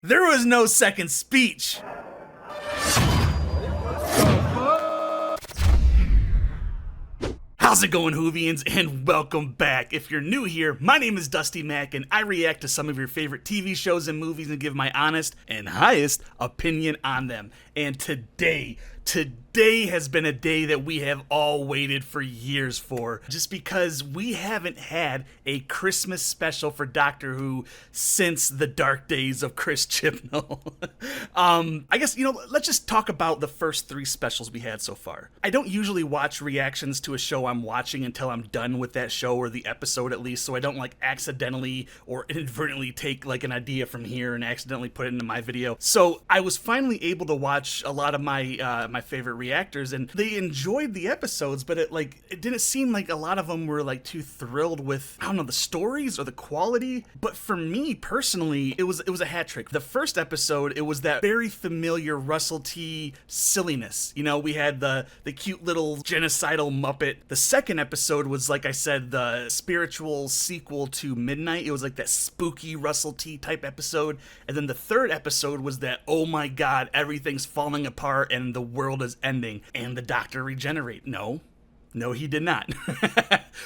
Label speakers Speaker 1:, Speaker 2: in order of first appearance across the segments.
Speaker 1: There was no second speech. How's it going, Whovians, and welcome back. If you're new here, my name is Dusty Mac, and I react to some of your favorite TV shows and movies and give my honest and highest opinion on them. And today has been a day that we have all waited for years for, just because we haven't had a Christmas special for Doctor Who since the dark days of Chris Chibnall. I guess, let's just talk about the first 3 specials we had so far. I don't usually watch reactions to a show I'm watching until I'm done with that show, or the episode at least, so I don't accidentally or inadvertently take an idea from here and accidentally put it into my video. So I was finally able to watch a lot of my my favorite reactors, and they enjoyed the episodes, but it didn't seem like a lot of them were too thrilled with, I don't know, the stories or the quality. But for me personally, it was a hat trick. The first episode, it was that very familiar Russell T silliness. We had the cute little genocidal Muppet. The second episode was, like I said, the spiritual sequel to Midnight. It was that spooky Russell T type episode. And then the third episode was that, oh my god, everything's falling apart and the world is ending, and the Doctor regenerate. No, he did not.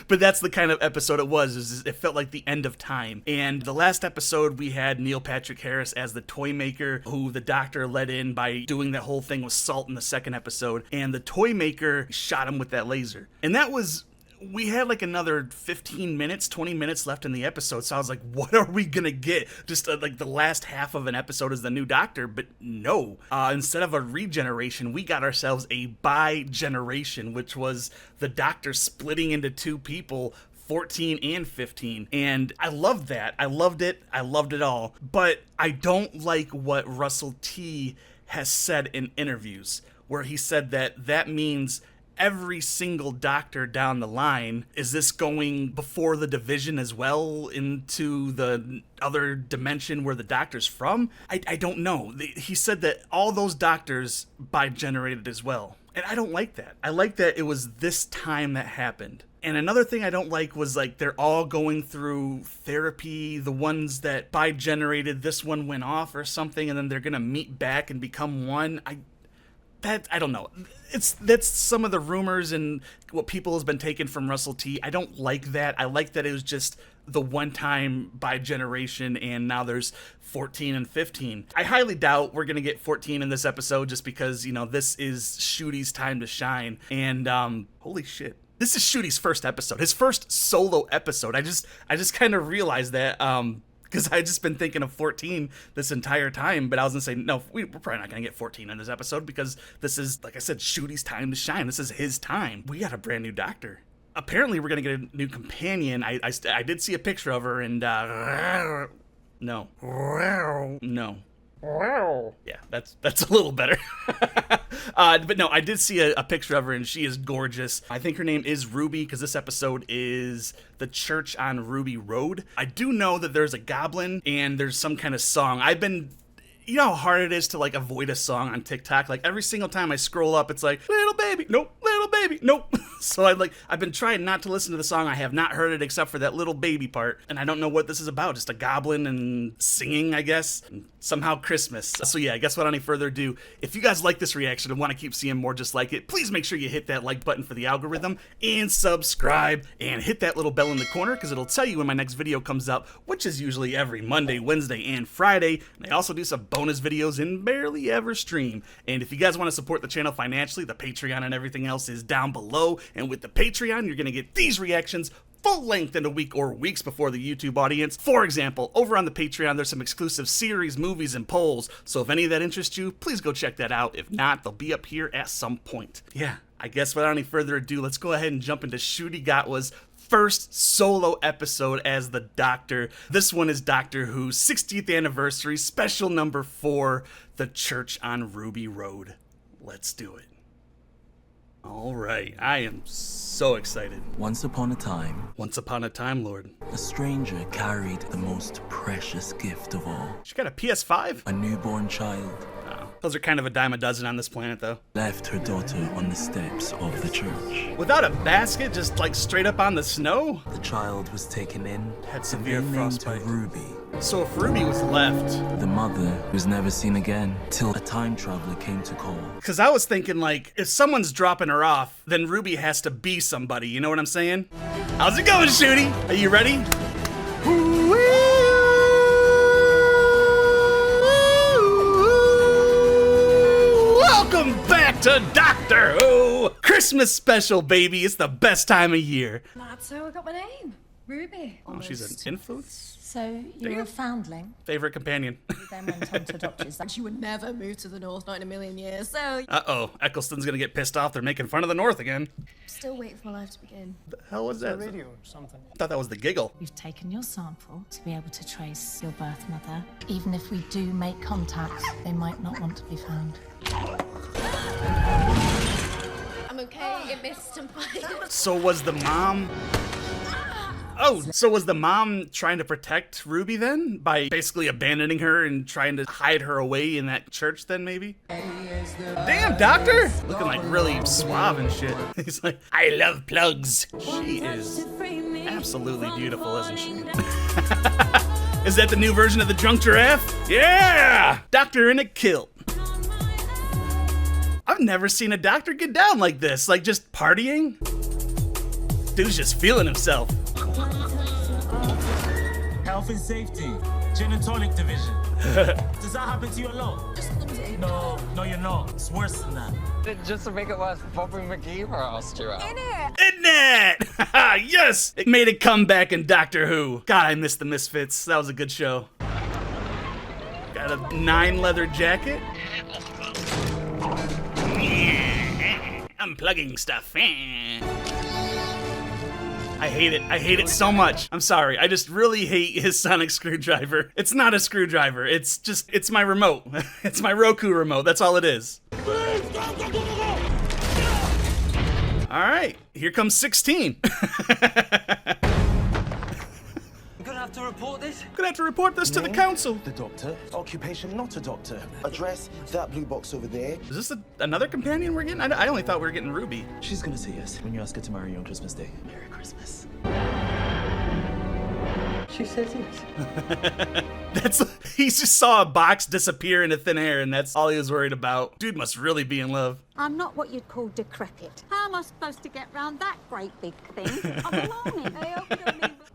Speaker 1: But that's the kind of episode it was. It felt like the end of time. And the last episode, we had Neil Patrick Harris as the toy maker, who the Doctor let in by doing that whole thing with salt in the second episode. And the toy maker shot him with that laser. And that was... We had another 15 minutes, 20 minutes left in the episode, so I was like, what are we gonna get? Just the last half of an episode is the new Doctor, but no. Instead of a regeneration, we got ourselves a bi-generation, which was the Doctor splitting into 2 people, 14 and 15, and I loved that. I loved it. I loved it all. But I don't like what Russell T has said in interviews, where he said that means every single Doctor down the line. Is this going before the division as well into the other dimension where the Doctor's from? I don't know. He said that all those Doctors bi-generated as well. And I don't like that. I like that it was this time that happened. And another thing I don't like was they're all going through therapy. The ones that bi-generated, this one went off or something, and then they're gonna meet back and become one. I don't know. That's some of the rumors and what people has been taken from Russell T. I don't like that. I like that it was just the one time bi-generation, and now there's 14 and 15. I highly doubt we're gonna get 14 in this episode, just because this is Ncuti's time to shine. And holy shit, this is Ncuti's first episode, his first solo episode. I just kind of realized that. Because I just been thinking of 14 this entire time, but I was gonna say, no, we're probably not gonna get 14 in this episode, because this is, like I said, Ncuti's time to shine. This is his time. We got a brand new Doctor. Apparently, we're gonna get a new companion. I did see a picture of her, and no. Yeah, that's a little better. But no, I did see a picture of her, and she is gorgeous. I think her name is Ruby, because this episode is the church on Ruby Road. I do know that there's a goblin, and there's some kind of song. You know how hard it is to avoid a song on TikTok? Every single time I scroll up, it's little baby, nope, little baby, nope. So I've been trying not to listen to the song. I have not heard it except for that little baby part, and I don't know what this is about. Just a goblin and singing, I guess, and somehow Christmas. So yeah, I guess without any further ado, if you guys like this reaction and want to keep seeing more just like it, please make sure you hit that like button for the algorithm, and subscribe, and hit that little bell in the corner, because it'll tell you when my next video comes up, which is usually every Monday, Wednesday, and Friday. And I also do some bonus videos and barely ever stream. And if you guys want to support the channel financially, the Patreon and everything else is down below. And with the Patreon, you're going to get these reactions full length in a week or weeks before the YouTube audience. For example, over on the Patreon, there's some exclusive series, movies, and polls. So if any of that interests you, please go check that out. If not, they'll be up here at some point. Yeah, I guess without any further ado, let's go ahead and jump into Ncuti Gatwa's first solo episode as the Doctor. This one is Doctor Who's 60th anniversary, special number 4, The Church on Ruby Road. Let's do it. All right, I am so excited.
Speaker 2: Once upon a time,
Speaker 1: Lord.
Speaker 2: A stranger carried the most precious gift of all.
Speaker 1: She got a PS5?
Speaker 2: A newborn child.
Speaker 1: Oh. Those are kind of a dime a dozen on this planet, though.
Speaker 2: Left her daughter on the steps of the church.
Speaker 1: Without a basket, just like straight up on the snow?
Speaker 2: The child was taken in.
Speaker 1: Had severe
Speaker 2: and they named her
Speaker 1: frostbite.
Speaker 2: Ruby.
Speaker 1: So if Ruby was left...
Speaker 2: The mother was never seen again till a time traveler came to call.
Speaker 1: Because I was thinking, like, if someone's dropping her off, then Ruby has to be somebody, you know what I'm saying? How's it going, Ncuti? Are you ready? Welcome back to Doctor Who! Christmas special, baby. It's the best time of year.
Speaker 3: That's how I got my name. Ruby.
Speaker 1: Oh, she's an influence?
Speaker 3: So you're a foundling?
Speaker 1: Favorite companion.
Speaker 3: You then went on to adopt yourself. She would never move to the north, not in a million years, so...
Speaker 1: Uh-oh. Eccleston's gonna get pissed off. They're making fun of the North again.
Speaker 3: Still waiting for my life to begin.
Speaker 1: The hell was that?
Speaker 4: Radio or something.
Speaker 1: I thought that was the giggle.
Speaker 3: We've taken your sample to be able to trace your birth mother. Even if we do make contact, they might not want to be found. I'm okay, it missed him.
Speaker 1: So was the mom... Oh, so was the mom trying to protect Ruby then? By basically abandoning her and trying to hide her away in that church then, maybe? Damn, Doctor! Looking like really suave and shit. He's like, I love plugs. She is absolutely beautiful, isn't she? Is that the new version of the drunk giraffe? Yeah! Doctor in a kilt. I've never seen a doctor get down like this. Like, just partying? Dude's just feeling himself.
Speaker 5: Health and safety, gin and tonic division. Does that happen to you a lot? No, you're not. It's worse than that.
Speaker 6: Just to make it worse, Bobby McGee asked you out.
Speaker 1: Isn't it? Yes! It made a comeback in Doctor Who. God, I missed the Misfits. That was a good show. Got a 9 leather jacket. I'm plugging stuff. I hate it. I hate it so much. I'm sorry. I just really hate his sonic screwdriver. It's not a screwdriver. It's just, it's my remote. It's my Roku remote. That's all it is. All right, here comes 16.
Speaker 6: I'm gonna have to report this.
Speaker 1: Gonna have to report this to the council.
Speaker 7: The doctor. Occupation, not a doctor. Address, that blue box over there.
Speaker 1: Is this another companion we're getting? I only thought we were getting Ruby.
Speaker 2: She's gonna see us when you ask her to marry you on Christmas Day. Merry Christmas.
Speaker 6: She says yes.
Speaker 1: He just saw a box disappear into thin air, and that's all he was worried about. Dude must really be in love.
Speaker 8: I'm not what you'd call decrepit. How am I supposed to get round that great big thing? I'm alarming.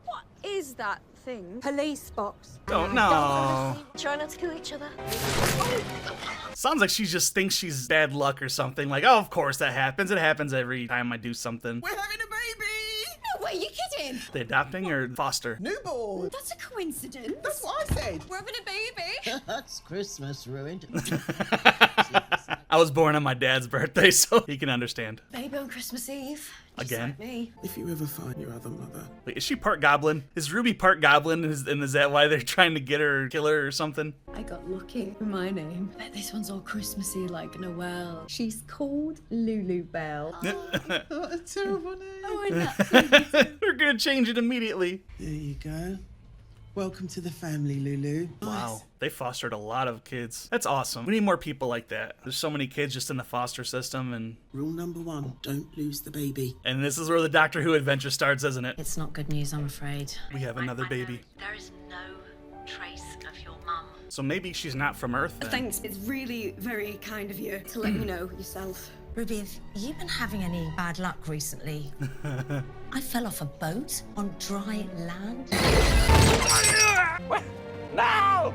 Speaker 8: What is that thing? Police box.
Speaker 1: Oh no.
Speaker 3: Try not to kill each other.
Speaker 1: Sounds like she just thinks she's bad luck or something. Like, oh, of course that happens. It happens every time I do something.
Speaker 3: We're having a baby! No way, you kidding?
Speaker 1: They adopting or foster?
Speaker 4: Newborn.
Speaker 3: That's a coincidence.
Speaker 4: That's what I said.
Speaker 3: We're having a baby.
Speaker 9: That's Christmas ruined.
Speaker 1: I was born on my dad's birthday, so he can understand.
Speaker 3: Baby on Christmas Eve. Just
Speaker 1: Again?
Speaker 3: like me.
Speaker 4: If you ever find your other mother,
Speaker 1: Wait, is she part goblin? Is Ruby part goblin? And is that why they're trying to get her or kill her or something?
Speaker 3: I got lucky with my name. Bet this one's all Christmassy like Noel. She's called Lulu Bell.
Speaker 4: what a terrible name.
Speaker 3: Oh, I know.
Speaker 1: We're gonna change it immediately.
Speaker 4: There you go. Welcome to the family, Lulu.
Speaker 1: Wow, they fostered a lot of kids. That's awesome. We need more people like that. There's so many kids just in the foster system, and
Speaker 4: Rule number 1, don't lose the baby.
Speaker 1: this is where the Doctor Who adventure starts, isn't it?
Speaker 3: It's not good news, I'm afraid.
Speaker 1: We have another baby.
Speaker 8: There is no trace of your mum.
Speaker 1: So maybe she's not from Earth then.
Speaker 10: Thanks, it's really very kind of you to let me know yourself.
Speaker 3: Ruby, have you been having any bad luck recently? I fell off a boat on dry land.
Speaker 6: No!
Speaker 10: I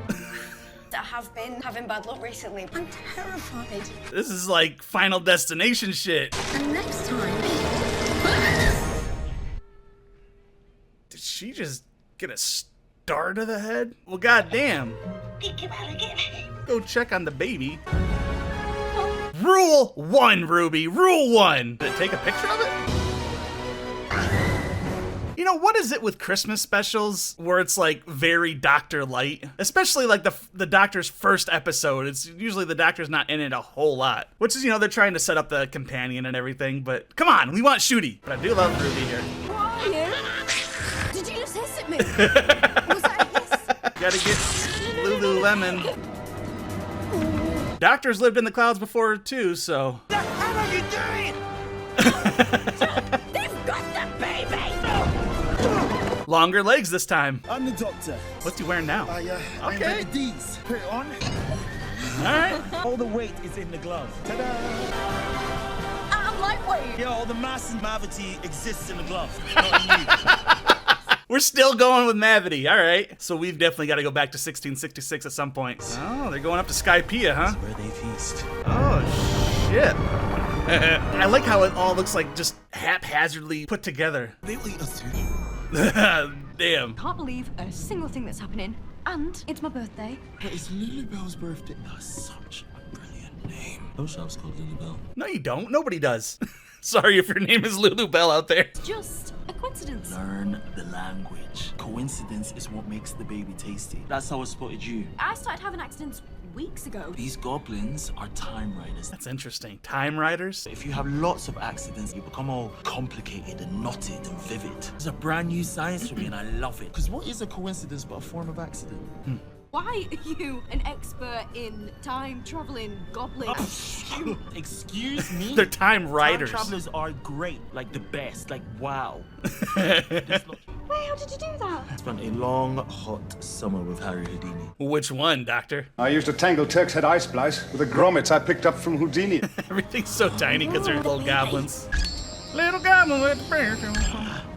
Speaker 10: have been having bad luck recently.
Speaker 3: I'm terrified.
Speaker 1: This is like Final Destination shit.
Speaker 3: And next time...
Speaker 1: Did she just get a star to the head? Well, goddamn. Go check on the baby. Rule 1, Ruby. Rule 1. Did it take a picture of it? You know, what is it with Christmas specials where it's like very Doctor light? Especially like the Doctor's first episode. It's usually the Doctor's not in it a whole lot. Which is, you know, they're trying to set up the companion and everything, but come on, we want Ncuti. But I do love Ruby here.
Speaker 3: Who are you? Did you just hiss at me? Was that a hiss?
Speaker 1: Gotta get Lululemon. Doctors lived in the clouds before too, so.
Speaker 7: The hell are you doing?
Speaker 8: They've got the baby!
Speaker 1: Longer legs this time.
Speaker 7: I'm the doctor.
Speaker 1: What's he wearing now?
Speaker 7: I
Speaker 1: Okay.
Speaker 7: invented these. Put it on.
Speaker 1: Alright.
Speaker 5: All the weight is in the glove.
Speaker 8: I'm lightweight!
Speaker 5: Yeah, all the mass and gravity exists in the glove, not in you.
Speaker 1: We're still going with Mavity. Alright. So we've definitely got to go back to 1666 at some point. Oh, they're going up to Skypiea, huh?
Speaker 2: Where they feast.
Speaker 1: Oh, shit. I like how it all looks like just haphazardly put together.
Speaker 7: They will eat us too.
Speaker 1: Damn.
Speaker 10: Can't believe a single thing that's happening. And it's my birthday.
Speaker 7: But it's Lulubelle's birthday.
Speaker 2: That's such a brilliant name. I wish I was called Lulubelle.
Speaker 1: No, you don't. Nobody does. Sorry if your name is Lulu Bell out there.
Speaker 10: Just a coincidence.
Speaker 2: Learn the language. Coincidence is what makes the baby tasty. That's how I spotted you.
Speaker 10: I started having accidents weeks ago.
Speaker 2: These goblins are time riders.
Speaker 1: That's interesting. Time Riders?
Speaker 2: If you have lots of accidents, you become all complicated and knotted and vivid. It's a brand new science for me and I love it.
Speaker 7: Because what is a coincidence but a form of accident?
Speaker 10: Why are you an expert in time-traveling goblins?
Speaker 2: Excuse me?
Speaker 1: They're Time Riders.
Speaker 2: Time travelers are great, like the best, like wow.
Speaker 10: Wait, how did you do that?
Speaker 2: Spent a long, hot summer with Harry Houdini.
Speaker 1: Which one, Doctor?
Speaker 9: I used to tangle Turk's head ice splice with the grommets I picked up from Houdini.
Speaker 1: Everything's so tiny because they're little goblins. Little goblin with the bear.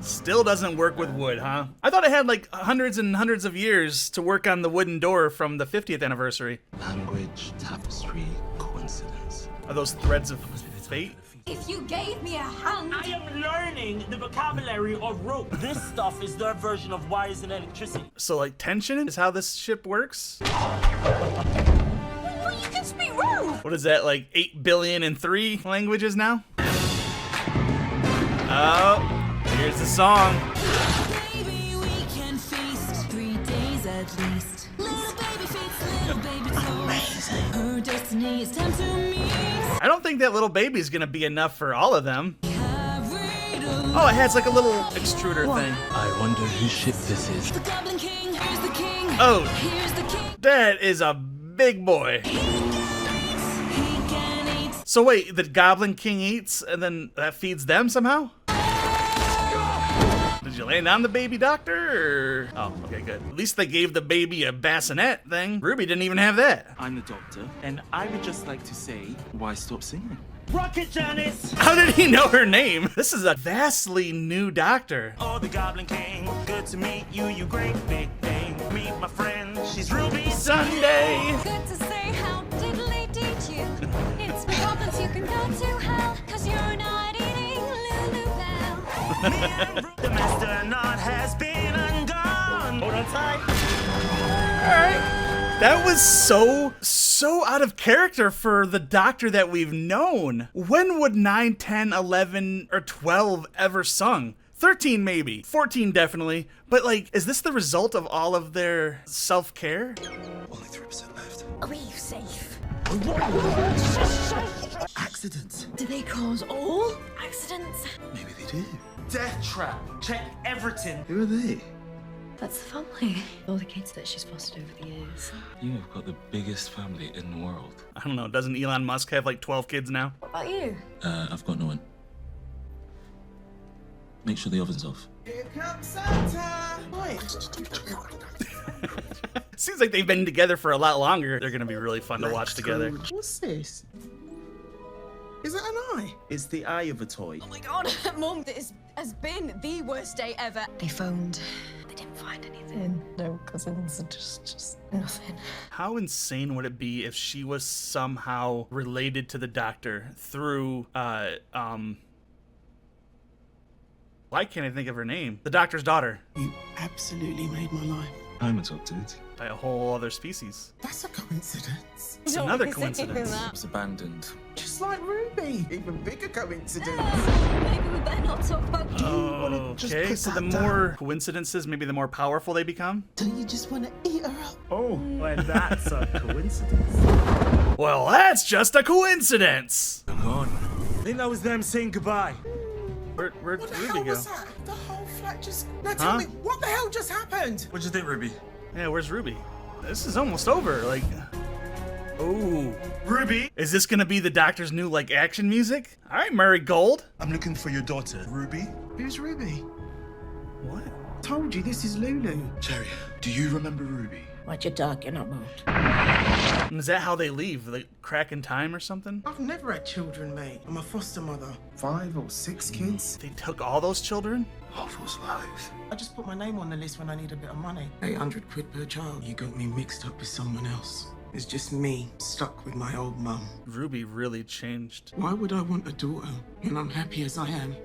Speaker 1: Still doesn't work with wood, huh? I thought it had like hundreds and hundreds of years to work on the wooden door from the 50th anniversary.
Speaker 2: Language, tapestry, coincidence.
Speaker 1: Are those threads of fate?
Speaker 10: If you gave me a hand...
Speaker 5: I am learning the vocabulary of rope. This stuff is their version of wires and electricity.
Speaker 1: So like tension is how this ship works?
Speaker 10: Well, you can speak rude!
Speaker 1: What is that, like 8 billion and 3 languages now? Oh, here's the song.
Speaker 3: Baby, we can feast 3 days at least. Little baby feast, little baby toast. Her destiny is time to meet.
Speaker 1: I don't think that little baby's gonna be enough for all of them. Oh, it has like a little extruder thing.
Speaker 2: I wonder whose ship this is.
Speaker 3: The Goblin King, here's the king.
Speaker 1: Oh,
Speaker 3: Here's the king.
Speaker 1: that is a big boy.
Speaker 3: He can eat.
Speaker 1: So wait, the Goblin King eats and then that feeds them somehow? Did you land on the baby, Doctor? Or... Oh, okay, good. At least they gave the baby a bassinet thing. Ruby didn't even have that.
Speaker 2: I'm the doctor, and I would just like to say, why stop singing?
Speaker 5: Rocket Janice!
Speaker 1: How did he know her name? This is a vastly new Doctor.
Speaker 5: Oh, the Goblin King. Good to meet you, you great big thing. Meet my friend, she's Ruby
Speaker 1: Sunday.
Speaker 3: Good to say, how diddly did you? It's the goblins you can go to hell, 'cause you're not eating Lulubelle.
Speaker 5: The master knot has been undone. Hold on tight.
Speaker 1: Alright. That was so out of character for the Doctor that we've known. When would 9, 10, 11, or 12 ever sung? 13 maybe, 14 definitely, but like, is this the result of all of their self-care?
Speaker 7: Only 3% left.
Speaker 10: Are we safe?
Speaker 7: Accidents.
Speaker 10: Do they cause all accidents?
Speaker 7: Maybe they do.
Speaker 5: Death trap. Check everything.
Speaker 7: Who are they?
Speaker 10: That's the family. All the kids that she's fostered over the years.
Speaker 2: You have got the biggest family in the world.
Speaker 1: I don't know, doesn't Elon Musk have like 12 kids now?
Speaker 10: What about you?
Speaker 2: I've got no one. Make sure the oven's off.
Speaker 4: Here comes Santa. Wait.
Speaker 1: Seems like they've been together for a lot longer. They're gonna be really fun to watch together.
Speaker 7: What's this? Is that an eye? It's the eye of a toy.
Speaker 10: Oh my god, Mum, this has been the worst day ever. They phoned. They didn't find anything. No cousins, just nothing.
Speaker 1: How insane would it be if she was somehow related to the Doctor through, why can't I think of her name? The Doctor's daughter.
Speaker 4: You absolutely made my life.
Speaker 2: I'm adopted.
Speaker 1: By a whole other species.
Speaker 4: That's a coincidence.
Speaker 1: It's another coincidence.
Speaker 2: I was abandoned.
Speaker 4: Just like Ruby. Even bigger coincidence.
Speaker 10: Maybe we better not talk about you.
Speaker 4: just
Speaker 1: Okay,
Speaker 4: put
Speaker 1: so the
Speaker 4: that
Speaker 1: more coincidences, maybe the more powerful they become?
Speaker 4: Don't you just want to eat her up?
Speaker 5: Oh, well, that's a coincidence.
Speaker 1: Well, that's just a coincidence!
Speaker 2: I'm gone.
Speaker 5: I think that was them saying goodbye.
Speaker 1: Where'd
Speaker 4: What the
Speaker 1: Ruby
Speaker 4: hell
Speaker 1: go?
Speaker 4: was that? The whole flat just... Now tell
Speaker 1: Huh?
Speaker 4: me, what the hell just happened?
Speaker 5: What'd you think, Ruby?
Speaker 1: Yeah, where's Ruby? This is almost over, like... Ooh.
Speaker 7: Ruby?
Speaker 1: Is this gonna be the Doctor's new, like, action music? All right, Murray Gold.
Speaker 7: I'm looking for your daughter, Ruby.
Speaker 4: Who's Ruby?
Speaker 1: What?
Speaker 4: Told you, this is Lulu.
Speaker 7: Cherry, do you remember Ruby?
Speaker 11: What you talking about?
Speaker 1: Is that how they leave? Like, crack in time or something?
Speaker 4: I've never had children, mate. I'm a foster mother. 5 or 6 kids.
Speaker 1: They took all those children?
Speaker 7: All those lives.
Speaker 4: I just put my name on the list when I need a bit of money. 800 quid per child. You got me mixed up with someone else. It's just me, stuck with my old mum.
Speaker 1: Ruby really changed.
Speaker 4: Why would I want a daughter when I'm happy as I am?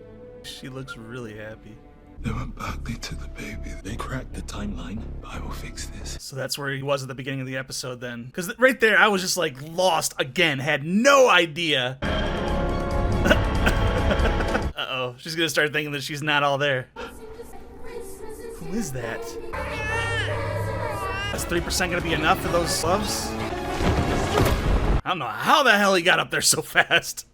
Speaker 1: She looks really happy.
Speaker 7: They went back, they took the baby. They cracked the timeline. I will fix this.
Speaker 1: So that's where he was at the beginning of the episode then. Because right there, I was just like lost again, had no idea. Uh-oh, she's gonna start thinking that she's not all there. Who is that? Is 3% gonna be enough for those gloves? I don't know how the hell he got up there so fast.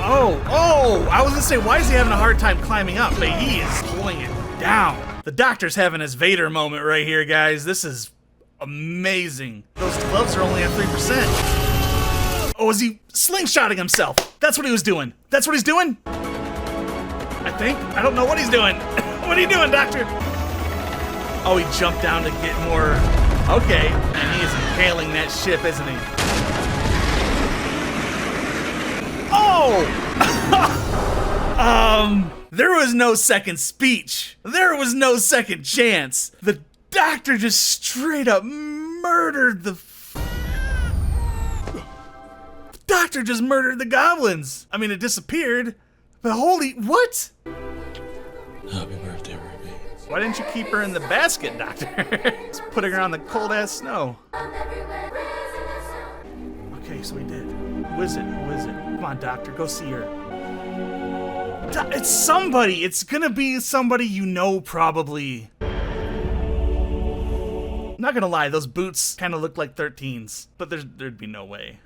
Speaker 1: Oh, I was gonna say, why is he having a hard time climbing up? But he is pulling it down. The Doctor's having his Vader moment right here, guys. This is amazing. Those gloves are only at 3%. Oh, is he slingshotting himself? That's what he was doing. That's what he's doing? I think. I don't know what he's doing. What are you doing, Doctor? Oh, he jumped down to get more. Okay. And he is impaling that ship, isn't he? Oh! There was no second speech. There was no second chance. The Doctor just straight up murdered the Doctor just murdered the goblins. I mean, it disappeared, but holy, what?
Speaker 2: Happy birthday, Ruby.
Speaker 1: Why didn't you keep her in the basket, Doctor? Just putting her on the cold ass snow. Okay, so he did. Who is it? Who is it? Come on, Doctor, go see her. It's somebody. It's gonna be somebody you know, probably. I'm not gonna lie, those boots kind of look like 13s, but there'd be no way.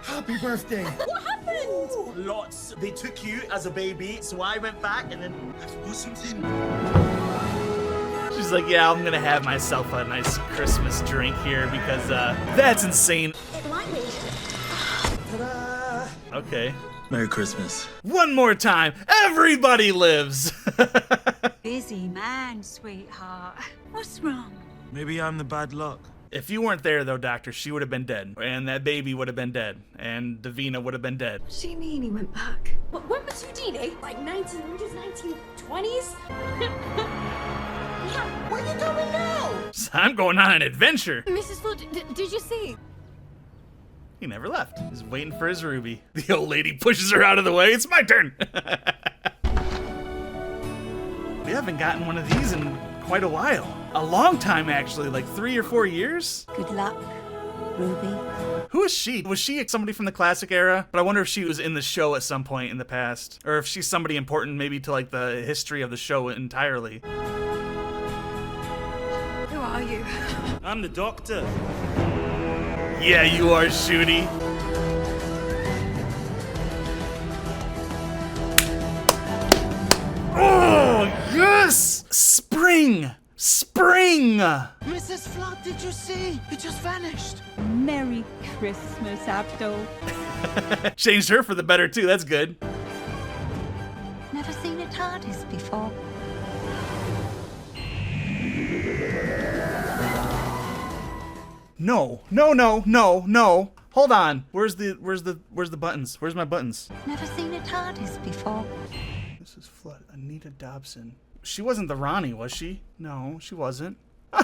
Speaker 7: Happy birthday.
Speaker 10: What happened?
Speaker 2: Lots. They took you as a baby, so I went back and then...
Speaker 7: What's something?
Speaker 1: She's like, yeah, I'm gonna have myself a nice Christmas drink here because that's insane.
Speaker 10: It might be.
Speaker 7: Ta-da!
Speaker 1: Okay.
Speaker 2: Merry Christmas.
Speaker 1: One more time. Everybody lives.
Speaker 8: Busy man, sweetheart. What's wrong?
Speaker 2: Maybe I'm the bad luck.
Speaker 1: If you weren't there, though, Doctor, she would have been dead. And that baby would have been dead. And Davina would have been dead.
Speaker 10: What do you mean he went back? When was Houdini? Like 1900s, 1920s? Yeah, where you going now?
Speaker 1: I'm going on an adventure.
Speaker 10: Mrs. Flood, did you see?
Speaker 1: He never left. He's waiting for his Ruby. The old lady pushes her out of the way. It's my turn. We haven't gotten one of these in quite a while. A long time, actually, like 3 or 4 years.
Speaker 8: Good luck, Ruby.
Speaker 1: Who is she? Was she somebody from the classic era? But I wonder if she was in the show at some point in the past. Or if she's somebody important maybe to like the history of the show entirely.
Speaker 10: Who are you?
Speaker 2: I'm the Doctor.
Speaker 1: Yeah, you are, Shooty. Oh, yes! Spring! Spring!
Speaker 4: Mrs. Flood, did you see? It just vanished.
Speaker 8: Merry Christmas, Abdul.
Speaker 1: Changed her for the better, too. That's good.
Speaker 8: Never seen a TARDIS before.
Speaker 1: No. Hold on. Where's the buttons? Where's my buttons?
Speaker 8: Never seen a TARDIS before.
Speaker 1: This is Flood. Anita Dobson. She wasn't the Ronnie, was she? No, she wasn't.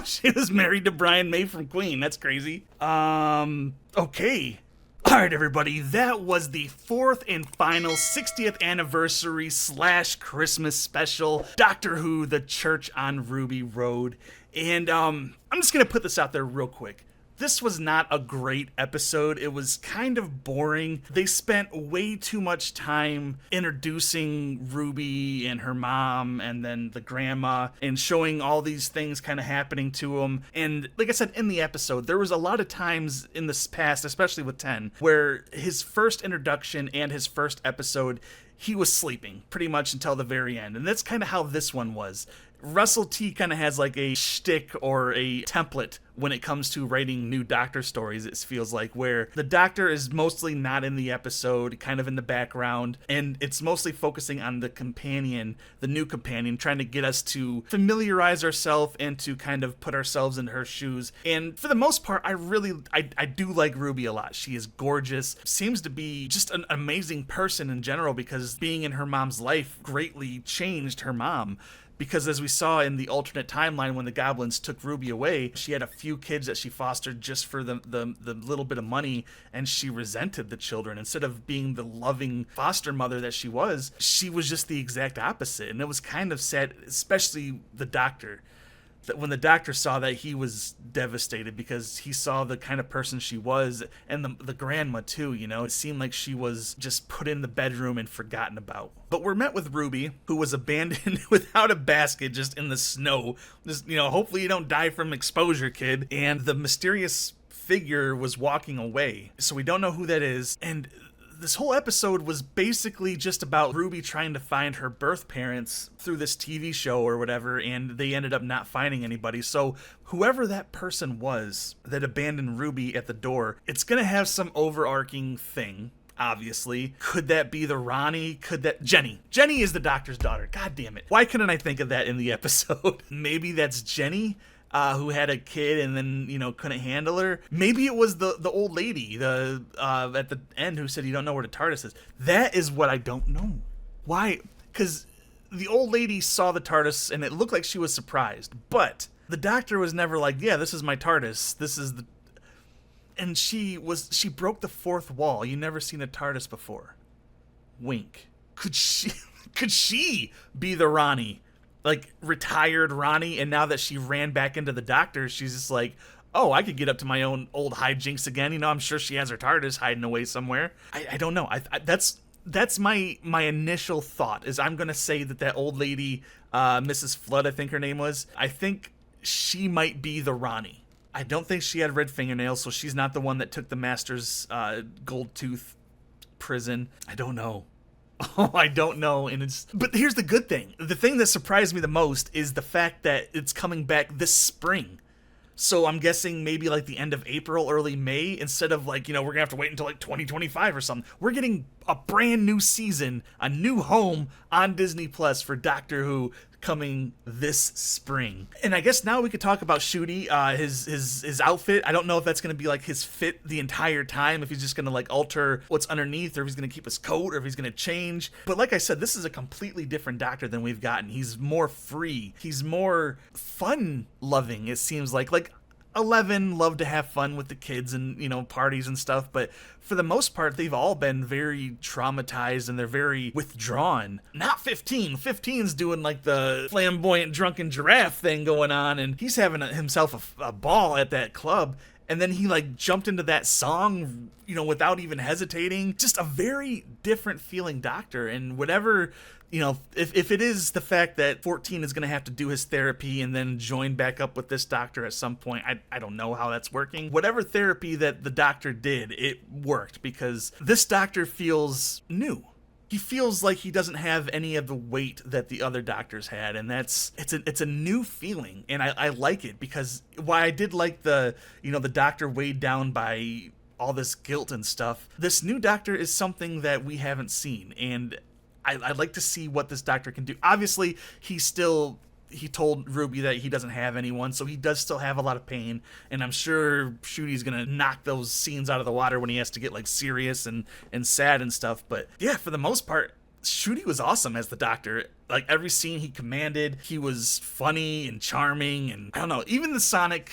Speaker 1: She was married to Brian May from Queen. That's crazy. Okay. All right, everybody. That was the 4th and final 60th anniversary / Christmas special, Doctor Who: The Church on Ruby Road. And I'm just gonna put this out there real quick. This was not a great episode. It was kind of boring. They spent way too much time introducing Ruby and her mom and then the grandma and showing all these things kind of happening to them. And like I said, in the episode, there was a lot of times in this past, especially with 10, where his first introduction and his first episode, he was sleeping pretty much until the very end. And that's kind of how this one was. Russell T kind of has like a shtick or a template when it comes to writing new Doctor stories, it feels like, where the Doctor is mostly not in the episode, kind of in the background, and it's mostly focusing on the companion, the new companion, trying to get us to familiarize ourselves and to kind of put ourselves in her shoes. And for the most part, I do like Ruby a lot. She is gorgeous, seems to be just an amazing person in general, because being in her mom's life greatly changed her mom. Because as we saw in the alternate timeline, when the goblins took Ruby away, she had a few kids that she fostered just for the little bit of money, and she resented the children. Instead of being the loving foster mother that she was just the exact opposite. And it was kind of sad, especially the Doctor. That when the Doctor saw that, he was devastated, because he saw the kind of person she was, and the grandma too, you know. It seemed like she was just put in the bedroom and forgotten about. But we're met with Ruby, who was abandoned without a basket, just in the snow. Just, you know, hopefully you don't die from exposure, kid. And the mysterious figure was walking away, so we don't know who that is. And this whole episode was basically just about Ruby trying to find her birth parents through this TV show or whatever, and they ended up not finding anybody. So whoever that person was that abandoned Ruby at the door, it's gonna have some overarching thing, obviously. Could that be the Ronnie? Could that... Jenny is the Doctor's daughter. God damn it. Why couldn't I think of that in the episode? Maybe that's Jenny, who had a kid and then, you know, couldn't handle her. Maybe it was the old lady at the end who said you don't know where the TARDIS is. That is what I don't know. Why? Because the old lady saw the TARDIS and it looked like she was surprised, but the Doctor was never like, yeah, this is my TARDIS. This is the... And she broke the fourth wall. You never seen a TARDIS before. Wink. Could she be the Ronnie? Like, retired Ronnie, and now that she ran back into the Doctor, she's just like, oh, I could get up to my own old hijinks again. You know, I'm sure she has her TARDIS hiding away somewhere. I don't know. That's my initial thought, is I'm going to say that old lady, Mrs. Flood, I think her name was, I think she might be the Ronnie. I don't think she had red fingernails, so she's not the one that took the Master's gold tooth prison. I don't know. Oh, I don't know. But here's the good thing. The thing that surprised me the most is the fact that it's coming back this spring. So I'm guessing maybe like the end of April, early May, instead of like, you know, we're gonna have to wait until like 2025 or something. We're getting a brand new season, a new home on Disney Plus for Doctor Who, coming this spring. And I guess now we could talk about Ncuti, his outfit. I don't know if that's going to be like his fit the entire time, if he's just going to like alter what's underneath, or if he's going to keep his coat, or if he's going to change. But like I said, this is a completely different Doctor than we've gotten. He's more free. He's more fun-loving, it seems like. Like, 11 love to have fun with the kids and, you know, parties and stuff, but for the most part, they've all been very traumatized and they're very withdrawn. Not 15. 15's doing like the flamboyant drunken giraffe thing going on, and he's having himself a ball at that club. And then he like jumped into that song, you know, without even hesitating. Just a very different feeling Doctor. And whatever, you know, if it is the fact that 14 is going to have to do his therapy and then join back up with this Doctor at some point, I don't know how that's working. Whatever therapy that the Doctor did, it worked, because this Doctor feels new. He feels like he doesn't have any of the weight that the other Doctors had, and it's a new feeling, and I like it, because while I did like the Doctor weighed down by all this guilt and stuff, this new Doctor is something that we haven't seen, and I'd like to see what this Doctor can do. Obviously, he told Ruby that he doesn't have anyone, so he does still have a lot of pain, and I'm sure Ncuti's gonna knock those scenes out of the water when he has to get like serious and sad and stuff. But yeah, for the most part, Ncuti was awesome as the Doctor. Like, every scene he commanded, he was funny and charming, and I don't know, even the Sonic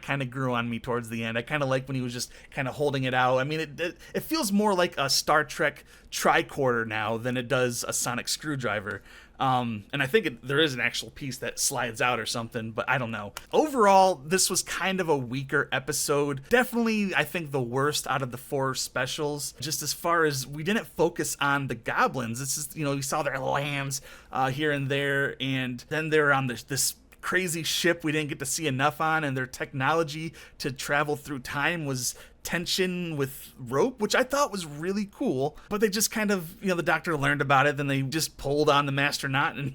Speaker 1: kind of grew on me towards the end. I kind of like when he was just kind of holding it out. I mean, it feels more like a Star Trek tricorder now than it does a sonic screwdriver. And I think there is an actual piece that slides out or something, but I don't know. Overall, this was kind of a weaker episode. Definitely, I think, the worst out of the 4 specials. Just as far as we didn't focus on the goblins. It's just, you know, we saw their lambs here and there, and then they're on this crazy ship we didn't get to see enough on, and their technology to travel through time was tension with rope, which I thought was really cool. But they just kind of, you know, the Doctor learned about it, then they just pulled on the master knot and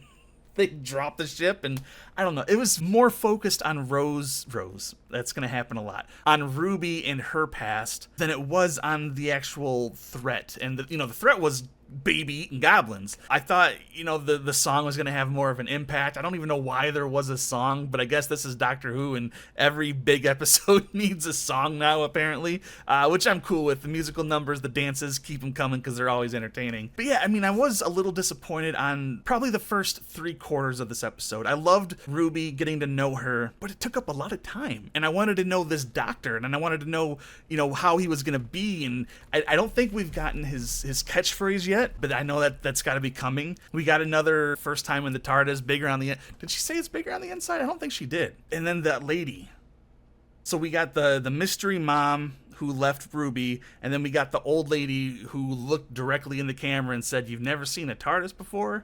Speaker 1: they dropped the ship, and I don't know. It was more focused on Rose. That's going to happen a lot. On Ruby and her past than it was on the actual threat. And, the threat was baby-eating goblins. I thought, the song was going to have more of an impact. I don't even know why there was a song, but I guess this is Doctor Who, and every big episode needs a song now, apparently, which I'm cool with. The musical numbers, the dances, keep them coming because they're always entertaining. But yeah, I was a little disappointed on probably the first 3/4 of this episode. I loved Ruby, getting to know her, but it took up a lot of time. And I wanted to know this doctor, and I wanted to know, how he was going to be. And I don't think we've gotten his catchphrase yet. But I know that's got to be coming. We got another first time in the TARDIS, bigger on the... Did she say it's bigger on the inside? I don't think she did. And then that lady. So we got the mystery mom who left Ruby, and then we got the old lady who looked directly in the camera and said, "You've never seen a TARDIS before?"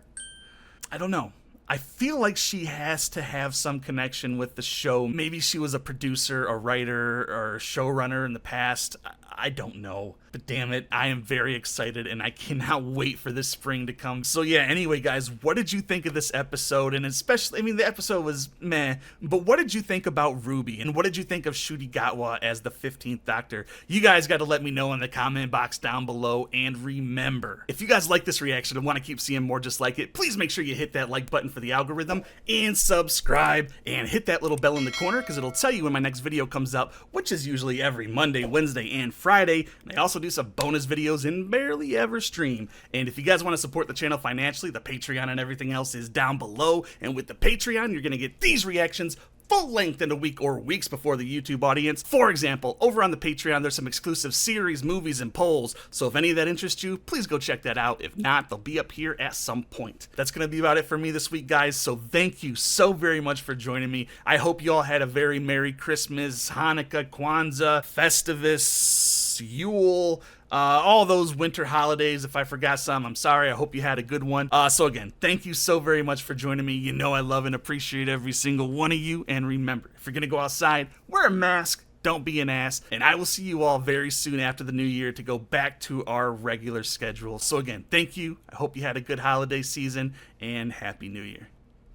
Speaker 1: I don't know. I feel like she has to have some connection with the show. Maybe she was a producer, a writer, or a showrunner in the past. I don't know. But damn it, I am very excited, and I cannot wait for this spring to come. So yeah, anyway, guys, what did you think of this episode? And especially, the episode was meh, but what did you think about Ruby? And what did you think of Ncuti Gatwa as the 15th Doctor? You guys got to let me know in the comment box down below. And remember, if you guys like this reaction and want to keep seeing more just like it, please make sure you hit that like button for the algorithm, and subscribe, and hit that little bell in the corner, because it'll tell you when my next video comes up, which is usually every Monday, Wednesday, and Friday. And I also do some bonus videos and barely ever stream. And if you guys want to support the channel financially, the Patreon and everything else is down below. And with the Patreon, you're going to get these reactions full length in a week or weeks before the YouTube audience. For example, over on the Patreon, there's some exclusive series, movies, and polls. So if any of that interests you, please go check that out. If not, they'll be up here at some point. That's going to be about it for me this week, guys. So thank you so very much for joining me. I hope you all had a very Merry Christmas, Hanukkah, Kwanzaa, Festivus, Yule, all those winter holidays. If I forgot some, I'm sorry. I hope you had a good one. So again, thank you so very much for joining me. You know I love and appreciate every single one of you. And remember, if you're going to go outside, wear a mask. Don't be an ass. And I will see you all very soon after the new year to go back to our regular schedule. So again, thank you. I hope you had a good holiday season, and Happy New Year.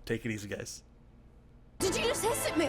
Speaker 1: Take it easy, guys.
Speaker 10: Did you just hiss at me?